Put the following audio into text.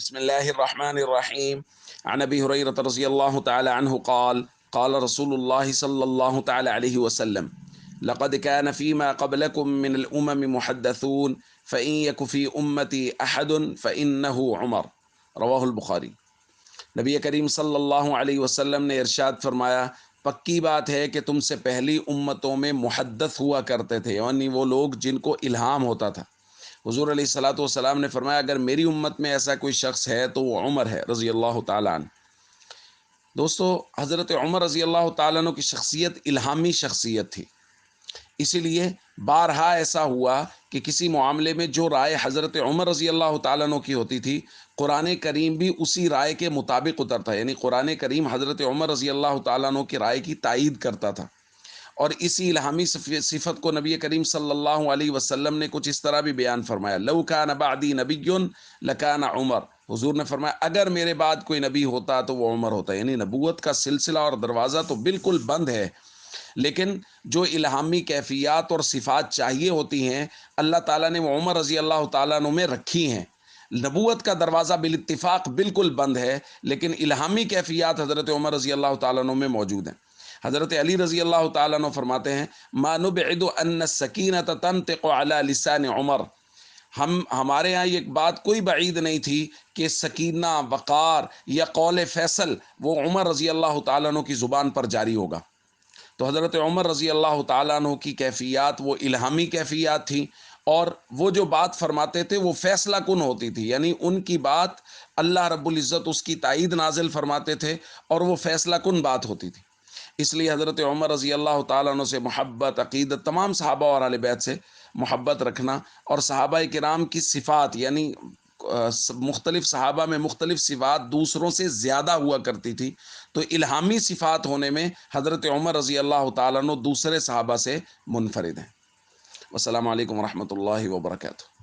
بسم الله الرحمن الرحيم. عن أبي هريرة رضي الله تعالى عنه قال قال رسول الله صلى الله تعالى عليه وسلم: لقد كان فيما قبلكم من الأمم محدثون فإن يك في أمتي أحد فإنه عمر. رواہ البخاری۔ نبی کریم صلی اللہ علیہ وسلم نے ارشاد فرمایا، پکی بات ہے کہ تم سے پہلی امتوں میں محدث ہوا کرتے تھے، یعنی وہ لوگ جن کو الہام ہوتا تھا۔ حضور علیہ الصلوۃ والسلام نے فرمایا اگر میری امت میں ایسا کوئی شخص ہے تو وہ عمر ہے رضی اللہ تعالیٰ عنہ۔ دوستو، حضرت عمر رضی اللہ تعالیٰ عنہ کی شخصیت الہامی شخصیت تھی، اسی لیے بارہا ایسا ہوا کہ کسی معاملے میں جو رائے حضرت عمر رضی اللہ تعالیٰ عنہ کی ہوتی تھی، قرآن کریم بھی اسی رائے کے مطابق اترتا ہے، یعنی قرآن کریم حضرت عمر رضی اللہ تعالیٰ عنہ کی رائے کی تائید کرتا تھا۔ اور اسی الہامی صفت کو نبی کریم صلی اللہ علیہ وسلم نے کچھ اس طرح بھی بیان فرمایا، لو کان بعدی نبی لکان عمر۔ حضور نے فرمایا اگر میرے بعد کوئی نبی ہوتا تو وہ عمر ہوتا، یعنی نبوت کا سلسلہ اور دروازہ تو بالکل بند ہے، لیکن جو الہامی کیفیات اور صفات چاہیے ہوتی ہیں اللہ تعالیٰ نے وہ عمر رضی اللہ تعالیٰ عنہ میں رکھی ہیں۔ نبوت کا دروازہ بالاتفاق بالکل بند ہے، لیکن الہامی کیفیات حضرت عمر رضی اللہ تعالیٰ عنہ میں موجود ہیں۔ حضرت علی رضی اللہ تعالیٰ عنہ فرماتے ہیں، ما نبعد ان السکینۃ تنطق علی لسان عمر۔ ہمارے ہاں یہ بات کوئی بعید نہیں تھی کہ سکینہ، وقار یا قول فیصل وہ عمر رضی اللہ تعالیٰ عنہ کی زبان پر جاری ہوگا۔ تو حضرت عمر رضی اللہ تعالیٰ عنہ کی کیفیات وہ الہامی کیفیات تھیں، اور وہ جو بات فرماتے تھے وہ فیصلہ کن ہوتی تھی، یعنی ان کی بات اللہ رب العزت اس کی تائید نازل فرماتے تھے اور وہ فیصلہ کن بات ہوتی تھی۔ اس لیے حضرت عمر رضی اللہ تعالیٰ عنہ سے محبت، عقیدت، تمام صحابہ اور اہل بیت سے محبت رکھنا، اور صحابہ کرام کی صفات یعنی مختلف صحابہ میں مختلف صفات دوسروں سے زیادہ ہوا کرتی تھی، تو الہامی صفات ہونے میں حضرت عمر رضی اللہ تعالیٰ عنہ دوسرے صحابہ سے منفرد ہیں۔ والسلام علیکم ورحمۃ اللہ وبرکاتہ۔